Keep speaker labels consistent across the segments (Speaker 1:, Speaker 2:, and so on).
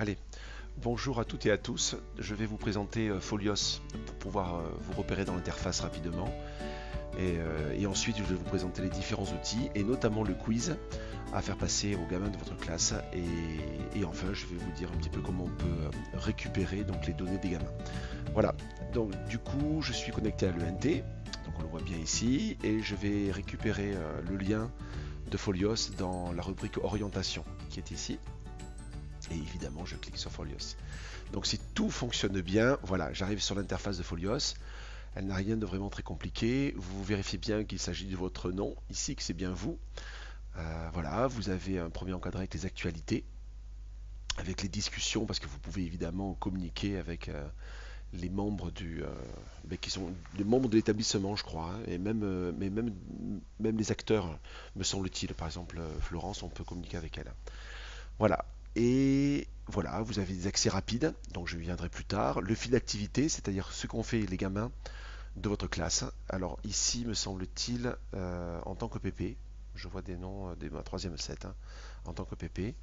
Speaker 1: Allez, bonjour à toutes et à tous. Je vais vous présenter Folios pour pouvoir vous repérer dans l'interface rapidement. Et ensuite, je vais vous présenter les différents outils et notamment le quiz à faire passer aux gamins de votre classe. Et enfin, je vais vous dire un petit peu comment on peut récupérer donc, les données des gamins. Voilà, donc du coup, je suis connecté à l'ENT, donc on le voit bien ici, et je vais récupérer le lien de Folios dans la rubrique orientation qui est ici. Et évidemment, je clique sur Folios. Donc si tout fonctionne bien, voilà, j'arrive sur l'interface de Folios. Elle n'a rien de vraiment très compliqué. Vous vérifiez bien qu'il s'agit de votre nom, ici, que c'est bien vous. Voilà, vous avez un premier encadré avec les actualités, avec les discussions, parce que vous pouvez évidemment communiquer avec les membres qui sont les membres de l'établissement, je crois, hein, et même les acteurs, me semble-t-il. Par exemple, Florence, on peut communiquer avec elle. Voilà. Et voilà, vous avez des accès rapides, donc je viendrai plus tard. Le fil d'activité, c'est-à-dire ce qu'ont fait les gamins de votre classe. Alors ici, me semble-t-il, en tant que PP, je vois des noms de ma troisième set, hein, en tant que PP.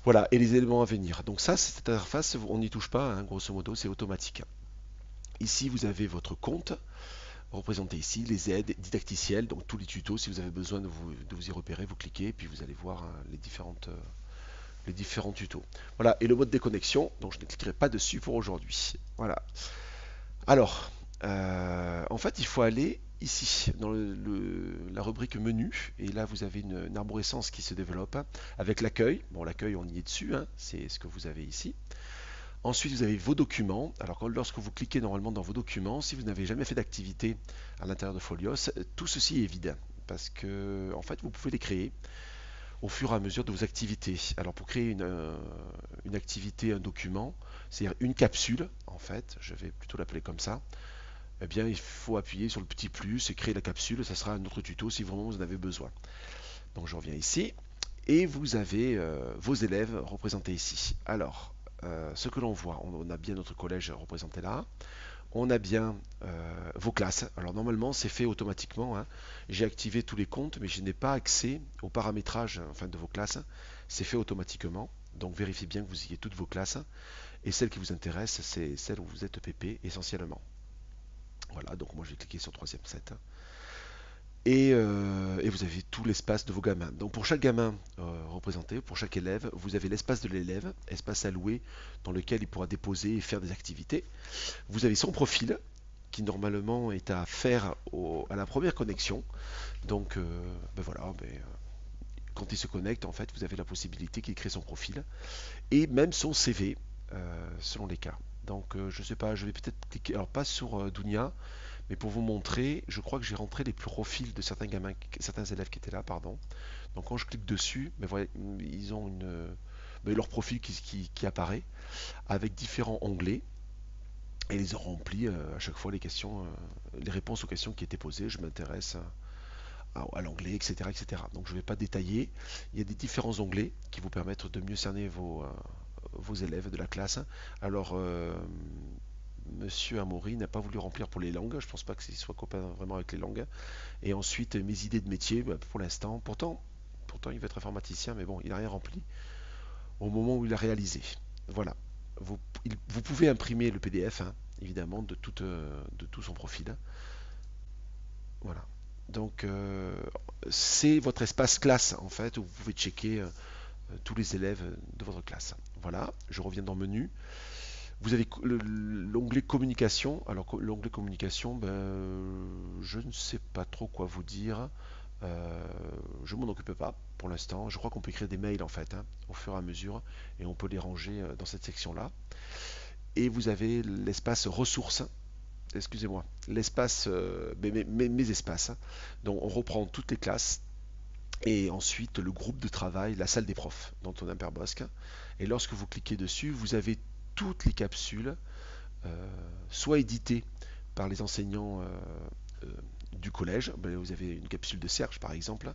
Speaker 1: Voilà, et les éléments à venir. Donc ça, cette interface, on n'y touche pas, hein, grosso modo, c'est automatique. Ici, vous avez votre compte, représenté ici, les aides didacticielles, donc tous les tutos, si vous avez besoin de vous y repérer, vous cliquez, et puis vous allez voir hein, les différents tutos. Voilà, et le mode déconnexion, donc je ne cliquerai pas dessus pour aujourd'hui. Voilà. Alors, en fait, il faut aller ici, dans la rubrique menu, et là vous avez une arborescence qui se développe avec l'accueil. Bon, l'accueil, on y est dessus, hein, c'est ce que vous avez ici. Ensuite, vous avez vos documents. Alors, lorsque vous cliquez normalement dans vos documents, si vous n'avez jamais fait d'activité à l'intérieur de Folios, tout ceci est vide parce que, en fait, vous pouvez les créer au fur et à mesure de vos activités. Alors pour créer une activité, un document, c'est-à-dire une capsule, en fait, je vais plutôt l'appeler comme ça, eh bien il faut appuyer sur le petit plus et créer la capsule, ça sera un autre tuto si vraiment vous en avez besoin. Donc je reviens ici, et vous avez vos élèves représentés ici. Alors, ce que l'on voit, on a bien notre collège représenté là, on a bien vos classes. Alors normalement c'est fait automatiquement, hein. J'ai activé tous les comptes mais je n'ai pas accès au paramétrage enfin, de vos classes. C'est fait automatiquement. Donc vérifiez bien que vous ayez toutes vos classes. Et celle qui vous intéresse, c'est celle où vous êtes PP essentiellement. Voilà, donc moi je vais cliquer sur troisième set. Et vous avez tout l'espace de vos gamins. Donc pour chaque gamin représenté, pour chaque élève, vous avez l'espace de l'élève, espace alloué dans lequel il pourra déposer et faire des activités. Vous avez son profil, qui normalement est à faire à la première connexion. Donc ben voilà, quand il se connecte, en fait, vous avez la possibilité qu'il crée son profil et même son CV selon les cas. Donc je sais pas, je vais peut-être cliquer, alors pas sur Dunia, mais pour vous montrer, je crois que j'ai rentré les profils de certains gamins, certains élèves qui étaient là, pardon. Donc quand je clique dessus, ben voilà, ils ont leur profil qui apparaît avec différents onglets. Et ils ont rempli à chaque fois les questions, les réponses aux questions qui étaient posées. Je m'intéresse à l'anglais, etc., etc. Donc je ne vais pas détailler. Il y a des différents onglets qui vous permettent de mieux cerner vos élèves de la classe. Alors, Monsieur Amaury n'a pas voulu remplir pour les langues. Je ne pense pas qu'il soit copain vraiment avec les langues. Et ensuite, mes idées de métier, bah, pour l'instant. Pourtant, il veut être informaticien, mais bon, il n'a rien rempli au moment où il a réalisé. Voilà. Vous pouvez imprimer le PDF, hein, évidemment, de tout son profil. Voilà. Donc, c'est votre espace classe, en fait, où vous pouvez checker tous les élèves de votre classe. Voilà, je reviens dans le menu. Vous avez l'onglet communication. Alors, l'onglet communication, je ne sais pas trop quoi vous dire. Euh, je m'en occupe pas pour l'instant. Je crois qu'on peut écrire des mails en fait, hein, au fur et à mesure, et on peut les ranger dans cette section-là. Et vous avez l'espace ressources, excusez-moi, l'espace, mes espaces. Donc on reprend toutes les classes et ensuite le groupe de travail, la salle des profs dans ton Imperbosque. Et lorsque vous cliquez dessus, vous avez toutes les capsules, soit éditées par les enseignants euh, du collège, vous avez une capsule de Serge par exemple,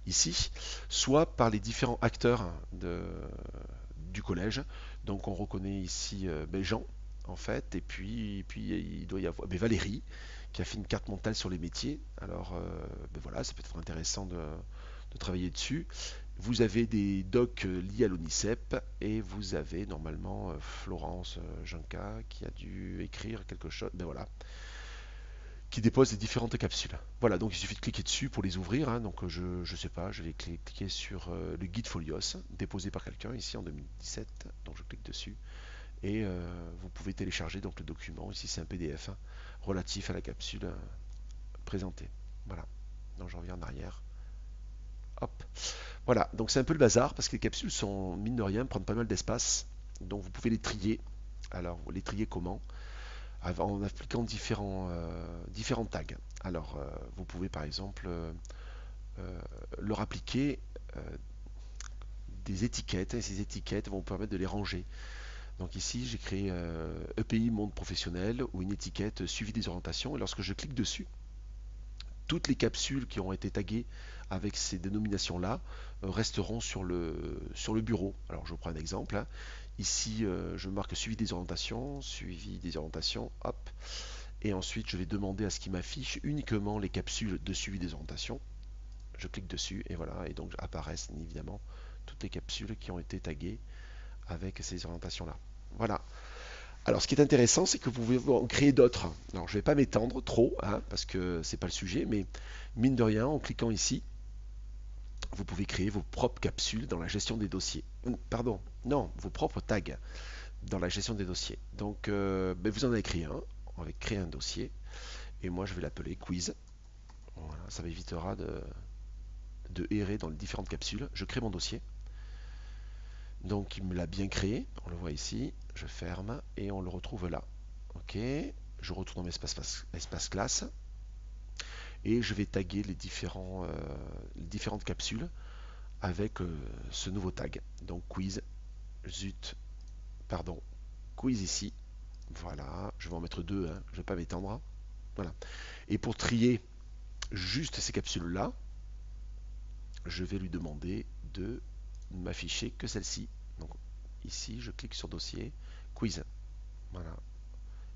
Speaker 1: ici, soit par les différents acteurs du collège. Donc on reconnaît ici Jean, en fait, et puis il doit y avoir Valérie, qui a fait une carte mentale sur les métiers. Alors voilà, ça peut être intéressant de travailler dessus. Vous avez des docs liés à l'ONICEP et vous avez normalement Florence Junca qui a dû écrire quelque chose, ben voilà, qui dépose les différentes capsules. Voilà, donc il suffit de cliquer dessus pour les ouvrir, hein. Donc je sais pas, je vais cliquer sur le guide Folios déposé par quelqu'un ici en 2017. Donc je clique dessus et vous pouvez télécharger donc le document. Ici c'est un PDF, hein, relatif à la capsule présentée. Voilà. Donc je reviens en arrière. Hop. Voilà, donc c'est un peu le bazar parce que les capsules sont, mine de rien, prennent pas mal d'espace. Donc vous pouvez les trier. Alors, les trier comment? En appliquant différents tags. Alors, vous pouvez par exemple leur appliquer euh, des étiquettes, et ces étiquettes vont vous permettre de les ranger. Donc ici, j'ai créé EPI Monde Professionnel ou une étiquette suivi des orientations. Et lorsque je clique dessus, toutes les capsules qui ont été taguées avec ces dénominations-là resteront sur le bureau. Alors je vous prends un exemple, hein. Ici, je marque suivi des orientations, hop. Et ensuite, je vais demander à ce qu'il m'affiche uniquement les capsules de suivi des orientations. Je clique dessus et voilà, et donc apparaissent évidemment toutes les capsules qui ont été taguées avec ces orientations-là. Voilà. Alors, ce qui est intéressant, c'est que vous pouvez en créer d'autres. Alors, je ne vais pas m'étendre trop, hein, parce que c'est pas le sujet, mais mine de rien, en cliquant ici, vous pouvez créer vos propres capsules dans la gestion des dossiers. Pardon, non, vos propres tags dans la gestion des dossiers. Donc, ben, vous en avez créé un. On va créer un dossier. Et moi, je vais l'appeler quiz. Voilà, ça m'évitera de errer dans les différentes capsules. Je crée mon dossier. Donc, il me l'a bien créé. On le voit ici. Je ferme et on le retrouve là. OK. Je retourne dans mes espace classe. Et je vais taguer les différentes capsules avec ce nouveau tag. Donc, quiz, pardon, quiz ici. Voilà, je vais en mettre deux, hein, je ne vais pas m'étendre. Voilà. Et pour trier juste ces capsules-là, je vais lui demander de m'afficher que celle-ci. Donc ici, je clique sur dossier, quiz. Voilà.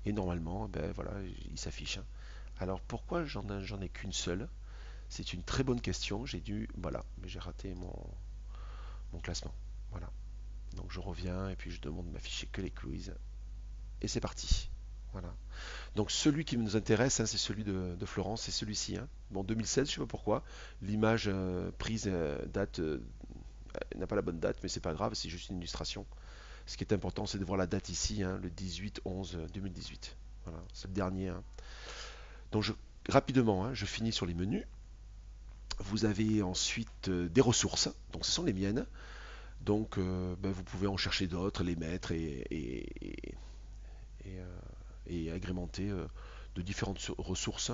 Speaker 1: Et normalement, ben voilà, il s'affiche, hein. Alors pourquoi j'en ai qu'une seule? C'est une très bonne question. Voilà, mais j'ai raté mon classement. Voilà. Donc je reviens et puis je demande de m'afficher que les quiz. Et c'est parti. Voilà. Donc celui qui nous intéresse, hein, c'est celui de Florence, c'est celui-ci, hein. Bon, 2016, je ne sais pas pourquoi. L'image prise date n'a pas la bonne date, mais c'est pas grave, c'est juste une illustration. Ce qui est important, c'est de voir la date ici, hein, le 18-11-2018. Voilà, c'est le dernier, hein. Donc rapidement, hein, je finis sur les menus. Vous avez ensuite des ressources, donc ce sont les miennes. Donc ben, vous pouvez en chercher d'autres, les mettre et agrémenter de différentes ressources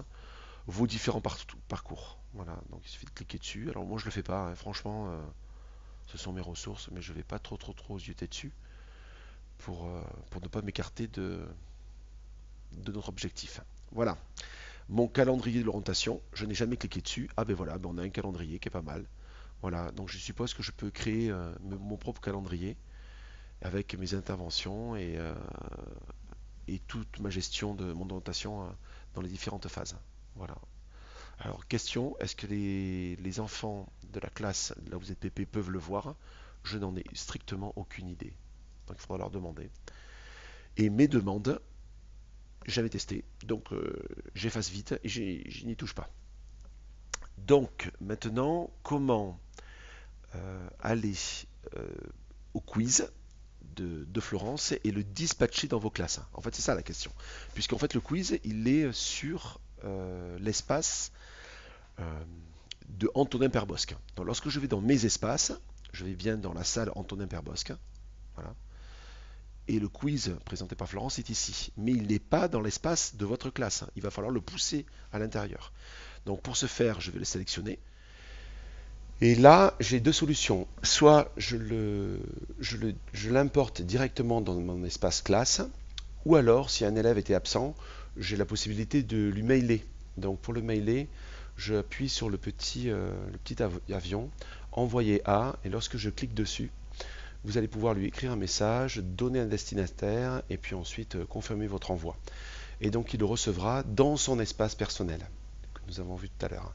Speaker 1: vos différents parcours. Voilà, donc il suffit de cliquer dessus. Alors moi je le fais pas, hein, franchement, ce sont mes ressources, mais je vais pas trop zioter dessus pour ne pas m'écarter de notre objectif. Voilà, mon calendrier de l'orientation, je n'ai jamais cliqué dessus. Ah ben voilà, ben on a un calendrier qui est pas mal. Voilà, donc je suppose que je peux créer mon propre calendrier avec mes interventions et toute ma gestion de mon orientation dans les différentes phases. Voilà. Alors, question, est-ce que les enfants de la classe, là où vous êtes PP, peuvent le voir? Je n'en ai strictement aucune idée. Donc, il faudra leur demander. Et mes demandes, j'avais testé, donc j'efface vite et je n'y touche pas. Donc, maintenant, comment aller euh, au quiz de Florence et le dispatcher dans vos classes? En fait, c'est ça la question. Puisqu'en fait, le quiz, il est sur l'espace de Antonin Perbosque. Donc, lorsque je vais dans mes espaces, je vais bien dans la salle Antonin Perbosque. Voilà. Et le quiz présenté par Florence est ici. Mais il n'est pas dans l'espace de votre classe. Il va falloir le pousser à l'intérieur. Donc pour ce faire, je vais le sélectionner. Et là, j'ai deux solutions. Soit je l'importe directement dans mon espace classe, ou alors, si un élève était absent, j'ai la possibilité de lui mailer. Donc pour le mailer, j'appuie sur le petit avion, envoyer à, et lorsque je clique dessus, vous allez pouvoir lui écrire un message, donner un destinataire, et puis ensuite confirmer votre envoi. Et donc il le recevra dans son espace personnel, que nous avons vu tout à l'heure.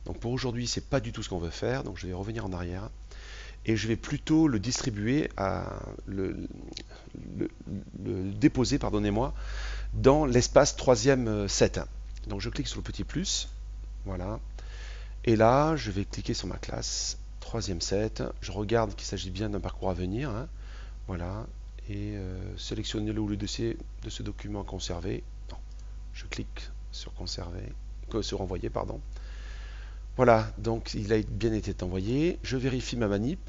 Speaker 1: Donc pour aujourd'hui, c'est pas du tout ce qu'on veut faire, donc je vais revenir en arrière. et je vais plutôt le distribuer le déposer, pardonnez-moi, dans l'espace troisième set. Donc je clique sur le petit plus, voilà, et là je vais cliquer sur ma classe, troisième set, je regarde qu'il s'agit bien d'un parcours à venir, hein, voilà, et sélectionner le ou le dossier de ce document à conserver. Non, je clique sur conserver, sur envoyer, pardon. Voilà, donc il a bien été envoyé. Je vérifie ma manip,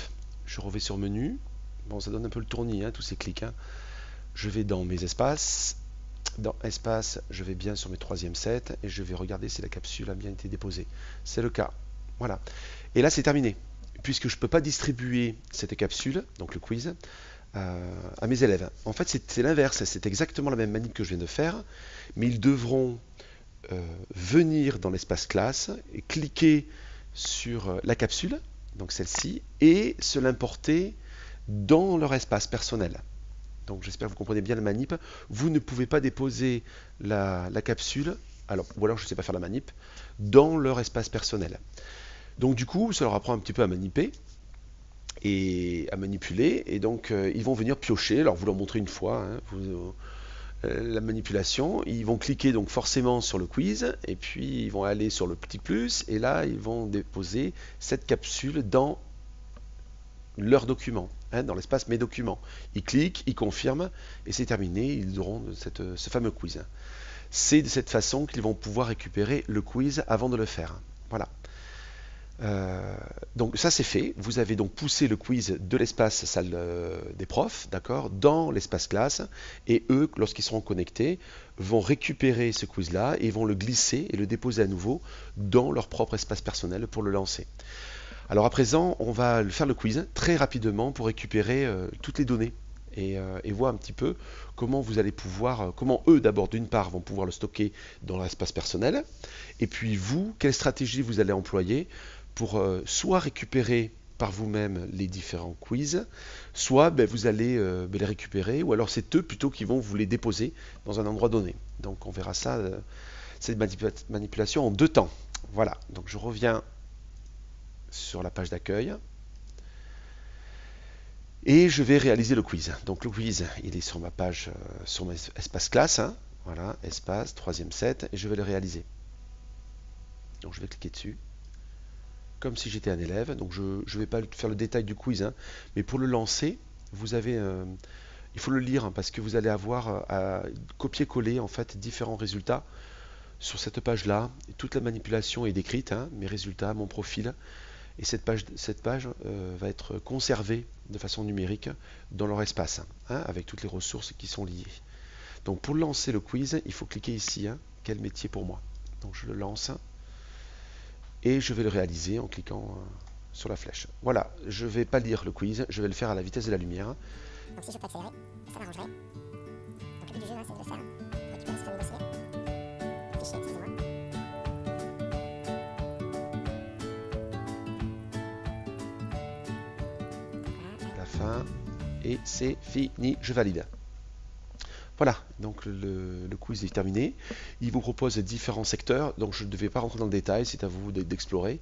Speaker 1: je reviens sur menu. Bon, ça donne un peu le tournis, hein, tous ces clics, hein. Je vais dans mes espaces. Dans espace, je vais bien sur mes troisième sets et je vais regarder si la capsule a bien été déposée. C'est le cas. Voilà. Et là, c'est terminé. Puisque je ne peux pas distribuer cette capsule, donc le quiz, à mes élèves. En fait, c'est l'inverse. C'est exactement la même manip que je viens de faire, mais ils devront venir dans l'espace classe et cliquer sur la capsule, donc celle-ci, et se l'importer dans leur espace personnel. Donc j'espère que vous comprenez bien la manip. Vous ne pouvez pas déposer la capsule, ou alors je ne sais pas faire la manip, dans leur espace personnel. Donc du coup, ça leur apprend un petit peu à maniper et à manipuler, et donc ils vont venir piocher. Alors vous leur montrez une fois, hein, la manipulation, ils vont cliquer donc forcément sur le quiz, et puis ils vont aller sur le petit plus, et là ils vont déposer cette capsule dans leur document, hein, dans l'espace mes documents. Ils cliquent, ils confirment, et c'est terminé, ils auront ce fameux quiz. C'est de cette façon qu'ils vont pouvoir récupérer le quiz avant de le faire. Voilà. Donc ça c'est fait, vous avez donc poussé le quiz de l'espace salle des profs, d'accord, dans l'espace classe, et eux, lorsqu'ils seront connectés, vont récupérer ce quiz là et vont le glisser et le déposer à nouveau dans leur propre espace personnel pour le lancer. Alors à présent, on va faire le quiz très rapidement pour récupérer toutes les données et voir un petit peu comment vous allez pouvoir, comment eux d'abord d'une part vont pouvoir le stocker dans leur espace personnel, et puis vous, quelle stratégie vous allez employer pour soit récupérer par vous-même les différents quiz, soit vous allez les récupérer, ou alors c'est eux plutôt qui vont vous les déposer dans un endroit donné. Donc on verra ça, cette manipulation en deux temps. Voilà, donc je reviens sur la page d'accueil et je vais réaliser le quiz. Donc le quiz, il est sur ma page, sur mon espace classe, hein. Voilà, espace, troisième set, et je vais le réaliser. Donc je vais cliquer dessus, comme si j'étais un élève. Donc je ne vais pas faire le détail du quiz, hein, mais pour le lancer, vous avez, il faut le lire, hein, parce que vous allez avoir à copier-coller en fait différents résultats sur cette page-là. Toute la manipulation est décrite, hein, mes résultats, mon profil. Et cette page va être conservée de façon numérique dans leur espace, hein, avec toutes les ressources qui sont liées. Donc pour lancer le quiz, il faut cliquer ici, hein, quel métier pour moi. Donc je le lance et je vais le réaliser en cliquant sur la flèche. Voilà, je ne vais pas lire le quiz, je vais le faire à la vitesse de la lumière.
Speaker 2: Donc si je peux accélérer, ça m'arrangerait. Donc le but du jeu, c'est de le faire. Récupérer ce fameux dossier. Fichier, excusez-moi.
Speaker 1: Et c'est fini, je valide. Voilà, donc le quiz est terminé. Il vous propose différents secteurs, donc je ne vais pas rentrer dans le détail, c'est à vous d'explorer.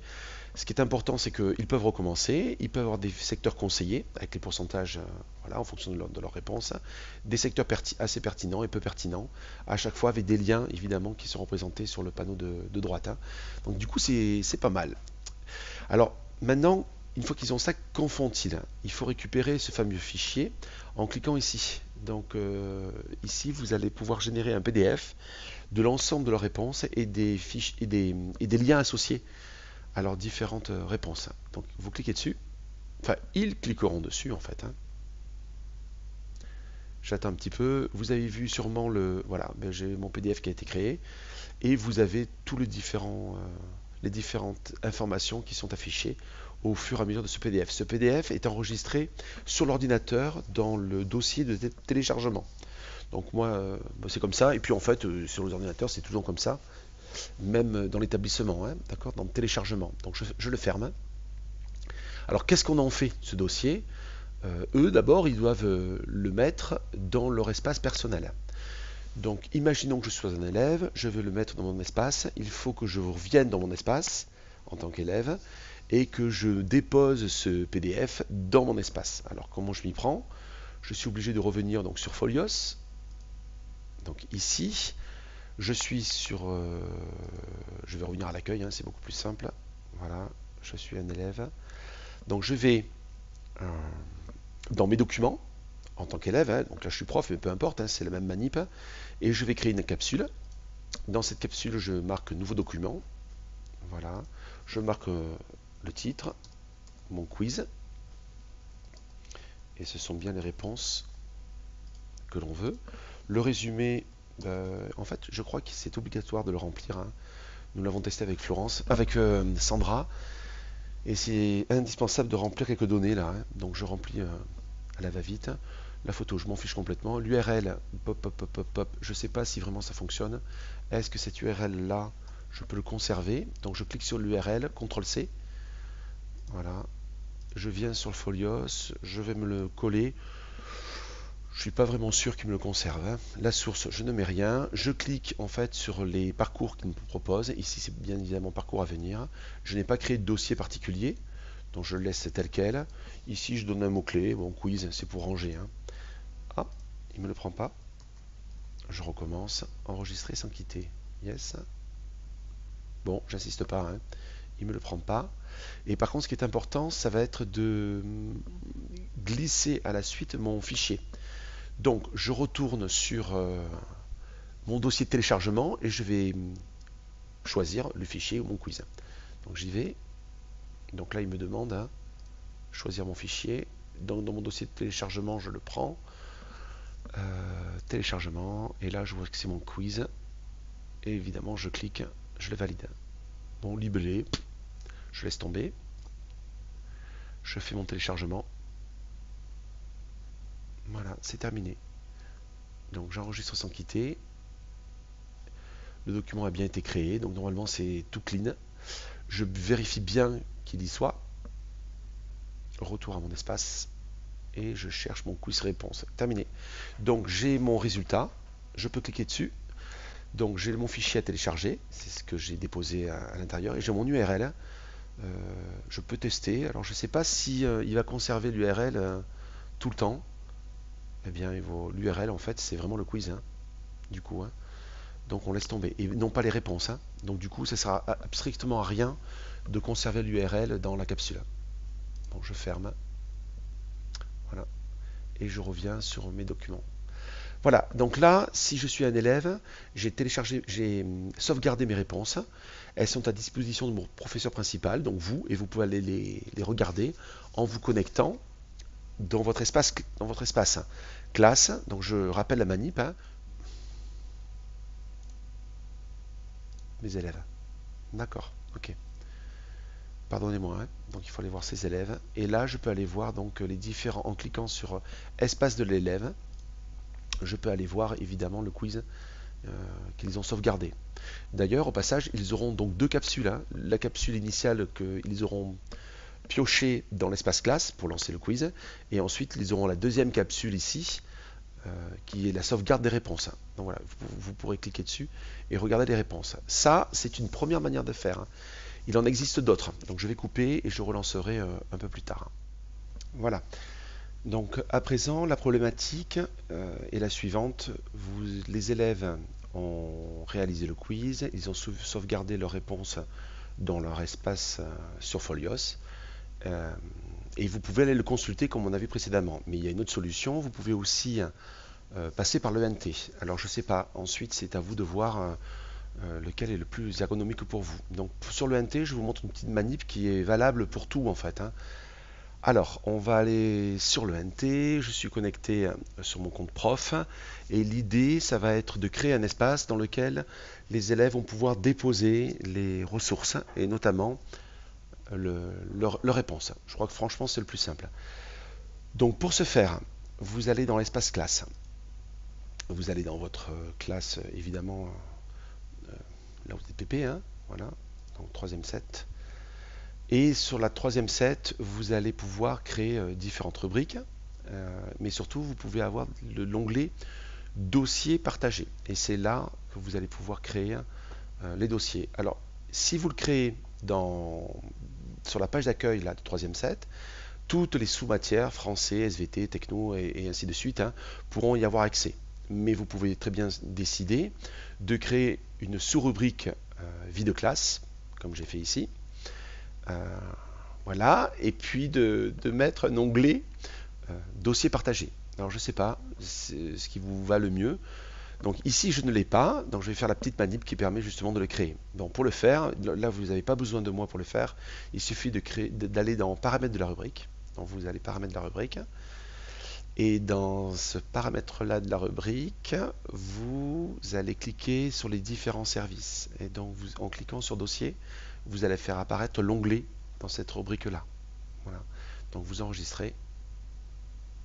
Speaker 1: Ce qui est important, c'est qu'ils peuvent recommencer, ils peuvent avoir des secteurs conseillés, avec les pourcentages voilà, en fonction de leur réponse, des secteurs assez pertinents et peu pertinents, à chaque fois avec des liens évidemment qui sont représentés sur le panneau de droite, hein. Donc du coup, c'est pas mal. Alors maintenant, une fois qu'ils ont ça, qu'en font-ils? Il faut récupérer ce fameux fichier en cliquant ici. Donc ici, vous allez pouvoir générer un PDF de l'ensemble de leurs réponses et des fiches et des liens associés à leurs différentes réponses. Donc vous cliquez dessus. Enfin, ils cliqueront dessus en fait, hein. J'attends un petit peu. Vous avez vu sûrement voilà, j'ai mon PDF qui a été créé et vous avez tous les différentes informations qui sont affichées au fur et à mesure de ce PDF. Ce PDF est enregistré sur l'ordinateur dans le dossier de téléchargement. Donc moi, c'est comme ça. Et puis en fait, sur les ordinateurs, c'est toujours comme ça, même dans l'établissement, hein, d'accord, dans le téléchargement. Donc je le ferme. Alors qu'est-ce qu'on en fait, ce dossier? Eux, d'abord, ils doivent le mettre dans leur espace personnel. Donc imaginons que je sois un élève, je veux le mettre dans mon espace. Il faut que je revienne dans mon espace en tant qu'élève et que je dépose ce PDF dans mon espace. Alors comment je m'y prends? Je suis obligé de revenir donc sur Folios. Donc ici, je suis sur... je vais revenir à l'accueil, hein, c'est beaucoup plus simple. Voilà, je suis un élève. Donc je vais dans mes documents, en tant qu'élève, hein, donc là je suis prof, mais peu importe, hein, c'est la même manip, et je vais créer une capsule. Dans cette capsule, je marque nouveau document. Voilà, je marque le titre, mon quiz, et ce sont bien les réponses que l'on veut. Le résumé, en fait, je crois que c'est obligatoire de le remplir, hein. Nous l'avons testé avec Florence, avec Sandra, et c'est indispensable de remplir quelques données là, hein. Donc je remplis à la va-vite. La photo, je m'en fiche complètement. L'URL, pop, pop, pop, pop, pop, je ne sais pas si vraiment ça fonctionne. Est-ce que cette URL là, je peux le conserver? Donc je clique sur l'URL, CTRL-C. Voilà. Je viens sur le Folios, je vais me le coller. Je suis pas vraiment sûr qu'il me le conserve, hein. La source, je ne mets rien. Je clique en fait sur les parcours qu'il me propose. Ici, c'est bien évidemment parcours à venir. Je n'ai pas créé de dossier particulier, donc je le laisse tel quel. Ici, je donne un mot-clé. Bon, quiz, c'est pour ranger, hein. Ah, il me le prend pas. Je recommence. Enregistrer sans quitter. Yes. Bon, j'insiste pas, hein. Il me le prend pas. Et par contre, ce qui est important, ça va être de glisser à la suite mon fichier. Donc, je retourne sur mon dossier de téléchargement et je vais choisir le fichier ou mon quiz. Donc, j'y vais. Donc là, il me demande à choisir mon fichier. Donc, dans mon dossier de téléchargement, je le prends. Téléchargement. Et là, je vois que c'est mon quiz. Et évidemment, je clique, je le valide. Bon, libellé. Je laisse tomber. Je fais mon téléchargement. Voilà, c'est terminé. Donc j'enregistre sans quitter. Le document a bien été créé, donc normalement c'est tout clean. Je vérifie bien qu'il y soit. Retour à mon espace. Et je cherche mon quiz réponse. Terminé. Donc j'ai mon résultat. Je peux cliquer dessus. Donc j'ai mon fichier à télécharger. C'est ce que j'ai déposé à l'intérieur. Et j'ai mon URL. Je peux tester. Alors je ne sais pas si il va conserver l'URL tout le temps. Eh bien, l'URL, en fait, c'est vraiment le quiz, hein, du coup, hein. Donc, on laisse tomber. Et non pas les réponses, hein. Donc, du coup, ça ne sert strictement à rien de conserver l'URL dans la capsule. Bon, je ferme. Voilà. Et je reviens sur mes documents. Voilà. Donc là, si je suis un élève, j'ai téléchargé, j'ai sauvegardé mes réponses. Elles sont à disposition de mon professeur principal, donc vous, et vous pouvez aller les regarder en vous connectant dans votre espace classe. Donc je rappelle la manip, hein. Mes élèves. D'accord, ok. Pardonnez-moi, hein. Donc il faut aller voir ces élèves. Et là, je peux aller voir donc les différents, en cliquant sur espace de l'élève, je peux aller voir évidemment le quiz qu'ils ont sauvegardé. D'ailleurs, au passage, ils auront donc deux capsules, hein. La capsule initiale qu'ils auront pioché dans l'espace classe pour lancer le quiz, et ensuite ils auront la deuxième capsule ici qui est la sauvegarde des réponses. Donc voilà, vous pourrez cliquer dessus et regarder les réponses. Ça, c'est une première manière de faire, hein. Il en existe d'autres, donc je vais couper et je relancerai un peu plus tard. Voilà. Donc à présent, la problématique est la suivante. Les élèves ont réalisé le quiz, ils ont sauvegardé leurs réponses dans leur espace sur Folios. Et vous pouvez aller le consulter comme on a vu précédemment. Mais il y a une autre solution, vous pouvez aussi passer par l'ENT. Alors je ne sais pas, ensuite c'est à vous de voir lequel est le plus ergonomique pour vous. Donc sur l'ENT, je vous montre une petite manip qui est valable pour tout en fait, hein. Alors, on va aller sur l'ENT, je suis connecté sur mon compte prof, et l'idée, ça va être de créer un espace dans lequel les élèves vont pouvoir déposer les ressources, et notamment leur réponse. Je crois que franchement, c'est le plus simple. Donc, pour ce faire, vous allez dans l'espace classe. Vous allez dans votre classe, évidemment, là où vous êtes PP, hein, voilà, donc troisième set. Et sur la troisième set, vous allez pouvoir créer différentes rubriques, mais surtout, vous pouvez avoir l'onglet dossier partagé. Et c'est là que vous allez pouvoir créer les dossiers. Alors, si vous le créez sur la page d'accueil là, de troisième set, toutes les sous-matières, français, SVT, techno et ainsi de suite, hein, pourront y avoir accès. Mais vous pouvez très bien décider de créer une sous-rubrique vie de classe, comme j'ai fait ici. Voilà, et puis de mettre un onglet dossier partagé. Alors je ne sais pas, c'est ce qui vous va le mieux. Donc ici je ne l'ai pas, donc je vais faire la petite manip qui permet justement de le créer. Donc pour le faire, là vous n'avez pas besoin de moi pour le faire, il suffit d'aller dans paramètres de la rubrique. Donc vous allez paramètres de la rubrique, et dans ce paramètre-là de la rubrique, vous allez cliquer sur les différents services. Et donc en cliquant sur dossier, vous allez faire apparaître l'onglet dans cette rubrique-là. Voilà. Donc vous enregistrez,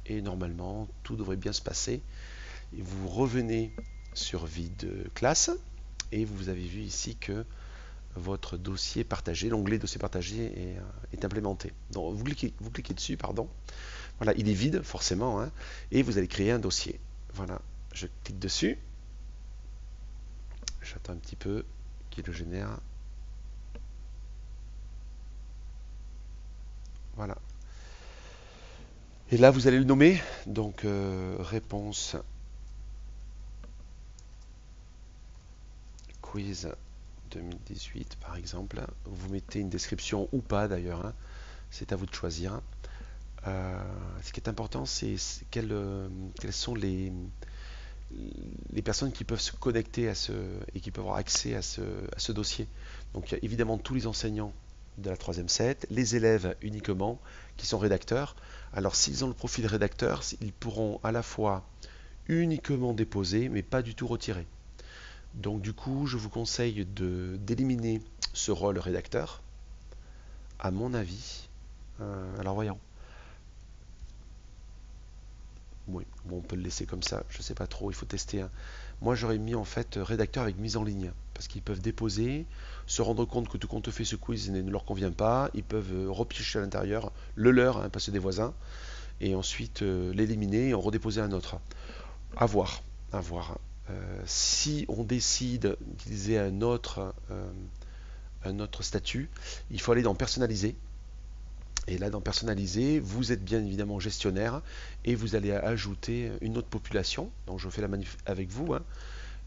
Speaker 1: et normalement tout devrait bien se passer. Et vous revenez sur vide classe, et vous avez vu ici que votre dossier partagé, l'onglet dossier partagé est implémenté. Donc vous cliquez dessus, pardon. Voilà, il est vide forcément, hein, et vous allez créer un dossier. Voilà, je clique dessus. J'attends un petit peu qu'il le génère. Voilà. Et là, vous allez le nommer. Donc, réponse quiz 2018, par exemple. Vous mettez une description ou pas d'ailleurs, hein. C'est à vous de choisir. Ce qui est important, c'est quelles sont les personnes qui peuvent se connecter et qui peuvent avoir accès à ce dossier. Donc, il y a évidemment tous les enseignants de la troisième set, les élèves uniquement qui sont rédacteurs. Alors, s'ils ont le profil rédacteur, ils pourront à la fois uniquement déposer, mais pas du tout retirer. Donc, du coup, je vous conseille d'éliminer ce rôle rédacteur, à mon avis. Alors, voyons. Oui, bon, on peut le laisser comme ça, je sais pas trop, il faut tester, hein. Moi j'aurais mis en fait rédacteur avec mise en ligne, parce qu'ils peuvent déposer, se rendre compte que tout compte fait ce quiz ne leur convient pas, ils peuvent repiocher à l'intérieur le leur, hein, passer des voisins, et ensuite l'éliminer et en redéposer un autre. À voir, à voir. Si on décide d'utiliser un autre statut, il faut aller dans personnaliser. Et là, dans personnaliser, vous êtes bien évidemment gestionnaire et vous allez ajouter une autre population. Donc, je fais la manip avec vous, hein.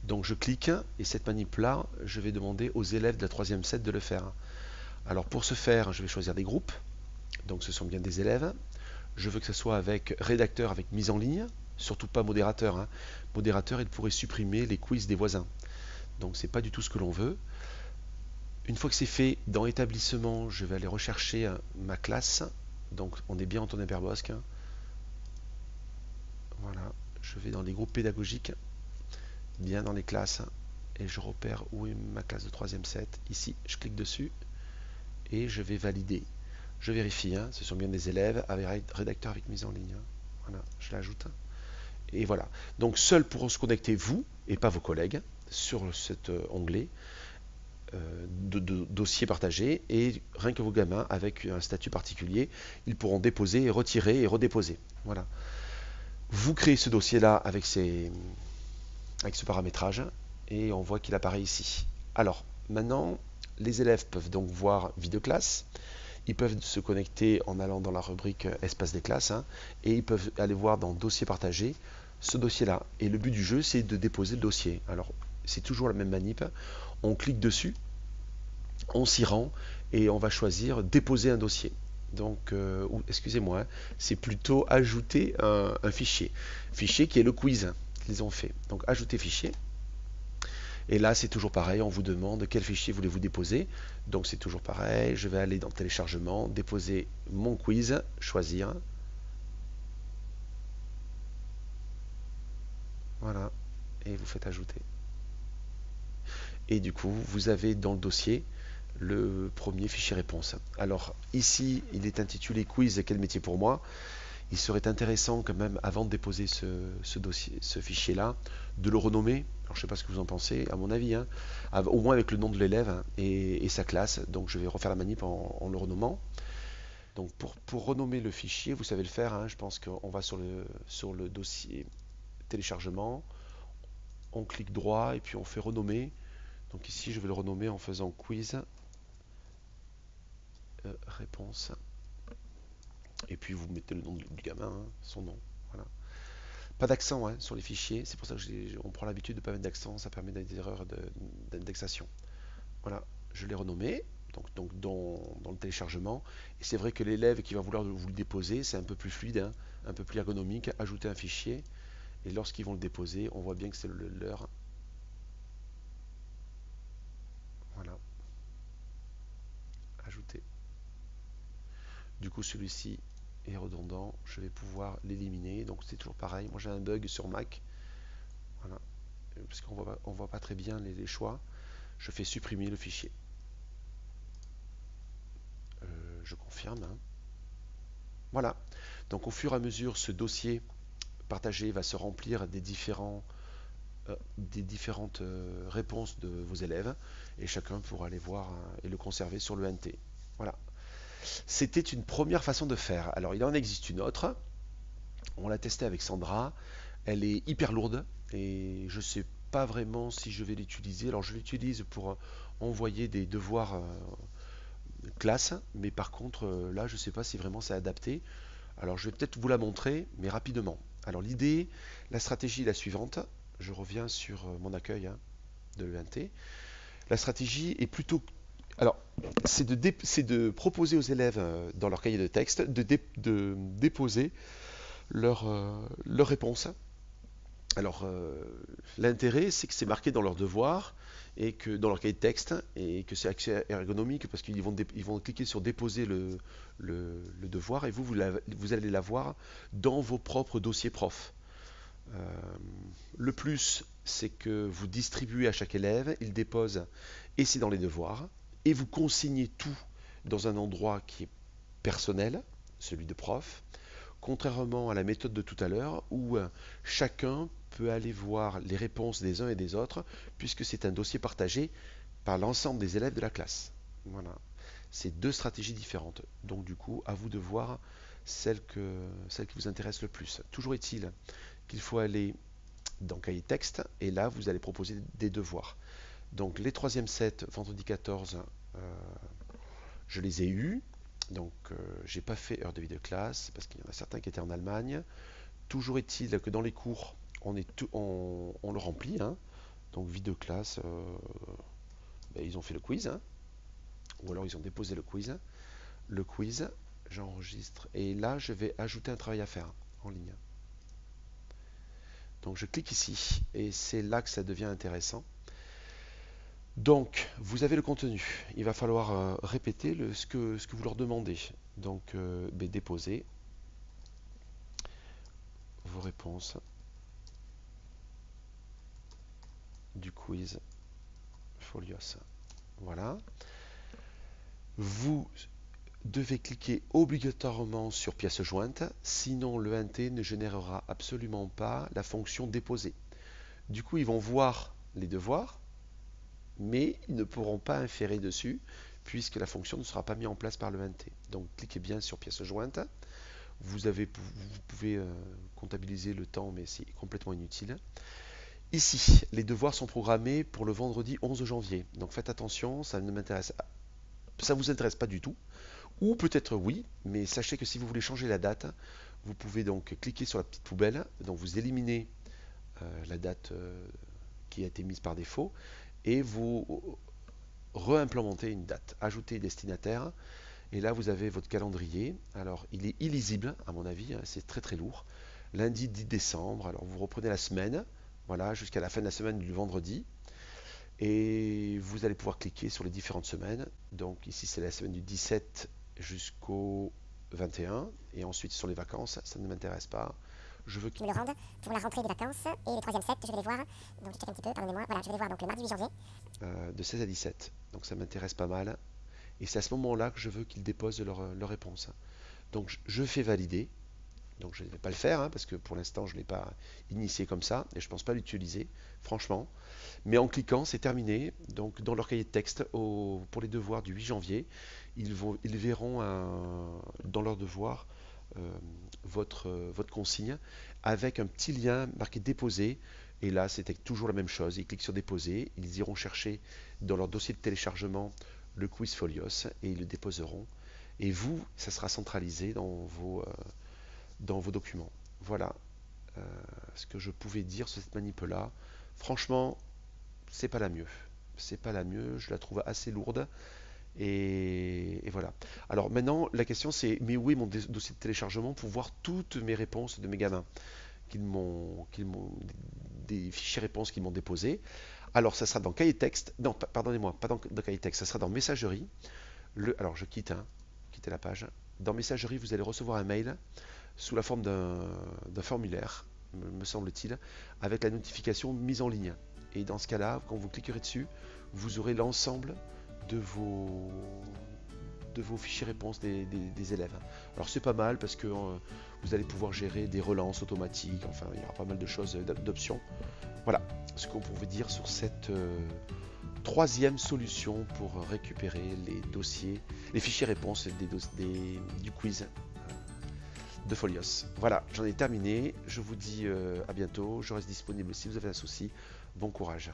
Speaker 1: Donc, je clique et cette manip-là, je vais demander aux élèves de la troisième set de le faire. Alors, pour ce faire, je vais choisir des groupes. Donc, ce sont bien des élèves. Je veux que ce soit avec rédacteur avec mise en ligne, surtout pas modérateur, hein. Modérateur, il pourrait supprimer les quiz des voisins. Donc, c'est pas du tout ce que l'on veut. Une fois que c'est fait, dans établissement, je vais aller rechercher ma classe. Donc on est bien en Antonin Perbosque, hein. Voilà, je vais dans les groupes pédagogiques, bien dans les classes, et je repère où est ma classe de 3e set. Ici, je clique dessus et je vais valider. Je vérifie, hein, ce sont bien des élèves avec rédacteur avec mise en ligne, hein. Voilà, je l'ajoute. Et voilà. Donc seul pourront se connecter vous et pas vos collègues sur cet onglet. De dossiers partagés, et rien que vos gamins avec un statut particulier, ils pourront déposer et retirer et redéposer. Voilà. Vous créez ce dossier là avec ce paramétrage et on voit qu'il apparaît ici. Alors maintenant, les élèves peuvent donc voir vie de classe. Ils peuvent se connecter en allant dans la rubrique espace des classes, hein, et ils peuvent aller voir dans dossier partagé ce dossier là. Et le but du jeu, c'est de déposer le dossier. Alors c'est toujours la même manip. On clique dessus, on s'y rend et on va choisir déposer un dossier. Donc, excusez-moi, hein, c'est plutôt ajouter un fichier. Fichier qui est le quiz qu'ils ont fait. Donc, ajouter fichier. Et là, c'est toujours pareil, on vous demande quel fichier voulez-vous déposer. Donc, c'est toujours pareil, je vais aller dans téléchargement, déposer mon quiz, choisir. Voilà, et vous faites ajouter. Et du coup, vous avez dans le dossier le premier fichier réponse. Alors ici, il est intitulé quiz quel métier pour moi. Il serait intéressant quand même, avant de déposer ce fichier-là, de le renommer. Alors, je ne sais pas ce que vous en pensez, à mon avis, hein, au moins avec le nom de l'élève, hein, et sa classe. Donc je vais refaire la manip en le renommant. Donc pour renommer le fichier, vous savez le faire, hein, je pense qu'on va sur le dossier téléchargement, on clique droit et puis on fait renommer. Donc ici, je vais le renommer en faisant quiz réponse. Et puis vous mettez le nom du gamin, hein, son nom. Voilà. Pas d'accent hein, sur les fichiers, c'est pour ça que on prend l'habitude de ne pas mettre d'accent, ça permet des erreurs d'indexation. Voilà, je l'ai renommé, donc dans le téléchargement. Et c'est vrai que l'élève qui va vouloir vous le déposer, c'est un peu plus fluide, hein, un peu plus ergonomique. Ajouter un fichier, et lorsqu'ils vont le déposer, on voit bien que c'est le leur. Voilà, ajouter. Du coup, celui-ci est redondant, je vais pouvoir l'éliminer. Donc c'est toujours pareil, moi j'ai un bug sur Mac. Voilà, parce qu'on voit pas très bien les choix. Je fais supprimer le fichier. Je confirme. Hein. Voilà. Donc au fur et à mesure, ce dossier partagé va se remplir des différentes réponses de vos élèves et chacun pourra aller voir et le conserver sur le NT. Voilà. C'était une première façon de faire. Alors il en existe une autre. On l'a testée avec Sandra. Elle est hyper lourde et je ne sais pas vraiment si je vais l'utiliser. Alors je l'utilise pour envoyer des devoirs classe, mais par contre là je ne sais pas si vraiment c'est adapté. Alors je vais peut-être vous la montrer, mais rapidement. Alors l'idée, la stratégie est la suivante. Je reviens sur mon accueil hein, de l'ENT. La stratégie est plutôt... Alors, c'est de proposer aux élèves dans leur cahier de texte de déposer leur réponse. Alors, l'intérêt, c'est que c'est marqué dans leur devoir et que dans leur cahier de texte et que c'est accès ergonomique parce qu'ils vont cliquer sur déposer le devoir et vous allez l'avoir dans vos propres dossiers prof. Le plus, c'est que vous distribuez à chaque élève, il dépose et c'est dans les devoirs et vous consignez tout dans un endroit qui est personnel, celui de prof, contrairement à la méthode de tout à l'heure où chacun peut aller voir les réponses des uns et des autres puisque c'est un dossier partagé par l'ensemble des élèves de la classe. Voilà. C'est deux stratégies différentes. Donc du coup, à vous de voir celle qui vous intéresse le plus. Toujours est-il qu'il faut aller dans cahier texte et là, vous allez proposer des devoirs. Donc les 3e sets, vendredi 14, je les ai eus. Donc, j'ai pas fait heure de vie de classe parce qu'il y en a certains qui étaient en Allemagne. Toujours est-il que dans les cours, on le remplit. Hein. Donc, vie de classe, ben, ils ont fait le quiz. Hein. Ou alors ils ont déposé le quiz. Le quiz, j'enregistre. Et là, je vais ajouter un travail à faire en ligne. Donc, je clique ici. Et c'est là que ça devient intéressant. Donc, vous avez le contenu. Il va falloir répéter ce que vous leur demandez. Donc, ben, déposer vos réponses du quiz Folios. Voilà. Vous devez cliquer obligatoirement sur pièce jointe, sinon le NT ne générera absolument pas la fonction déposer. Du coup, ils vont voir les devoirs, mais ils ne pourront pas inférer dessus puisque la fonction ne sera pas mise en place par le NT. Donc cliquez bien sur pièce jointe. Vous pouvez comptabiliser le temps, mais c'est complètement inutile. Ici, les devoirs sont programmés pour le vendredi 11 janvier. Donc faites attention, ça vous intéresse pas du tout. Ou peut-être oui, mais sachez que si vous voulez changer la date, vous pouvez donc cliquer sur la petite poubelle. Donc vous éliminez la date qui a été mise par défaut et vous réimplémentez une date. Ajoutez destinataire. Et là, vous avez votre calendrier. Alors, il est illisible, à mon avis, hein, c'est très très lourd. Lundi 10 décembre, alors vous reprenez la semaine, voilà, jusqu'à la fin de la semaine du vendredi. Et vous allez pouvoir cliquer sur les différentes semaines. Donc ici, c'est la semaine du 17 jusqu'au 21. Et ensuite, sur les vacances, ça ne m'intéresse pas. Je veux
Speaker 2: qu'ils me le rendent pour la rentrée des vacances. Et les 3e sets, je vais les voir. Donc je check un petit peu, pardonnez-moi. Voilà, je vais les voir donc le mardi 8 janvier.
Speaker 1: de 16 à 17. Donc ça m'intéresse pas mal. Et c'est à ce moment-là que je veux qu'ils déposent leur réponse. Donc je fais valider. Donc je ne vais pas le faire hein, parce que pour l'instant je ne l'ai pas initié comme ça et je ne pense pas l'utiliser, franchement. Mais en cliquant, c'est terminé. Donc dans leur cahier de texte, pour les devoirs du 8 janvier, ils verront dans leur devoir votre consigne avec un petit lien marqué déposer. Et là, c'était toujours la même chose. Ils cliquent sur déposer, ils iront chercher dans leur dossier de téléchargement le quiz Folios et ils le déposeront. et vous, ça sera centralisé dans vos documents. Voilà ce que je pouvais dire sur cette manip-là. Franchement, c'est pas la mieux. C'est pas la mieux, je la trouve assez lourde. Et voilà. Alors maintenant, la question c'est, mais où est mon dossier de téléchargement pour voir toutes mes réponses de mes gamins des fichiers réponses qu'ils m'ont déposés. Alors ça sera dans cahier texte, non, pardonnez-moi, pas dans cahier texte, ça sera dans messagerie. Alors je quitte, quitter la page. Dans messagerie, vous allez recevoir un mail sous la forme d'un formulaire, me semble-t-il, avec la notification mise en ligne. Et dans ce cas-là, quand vous cliquerez dessus, vous aurez l'ensemble de vos fichiers réponses des élèves. Alors c'est pas mal parce que vous allez pouvoir gérer des relances automatiques, enfin il y aura pas mal de choses, d'options. Voilà ce qu'on pouvait dire sur cette troisième solution pour récupérer les dossiers, les fichiers réponses du quiz de Folios. Voilà, j'en ai terminé. Je vous dis à bientôt. Je reste disponible si vous avez un souci. Bon courage.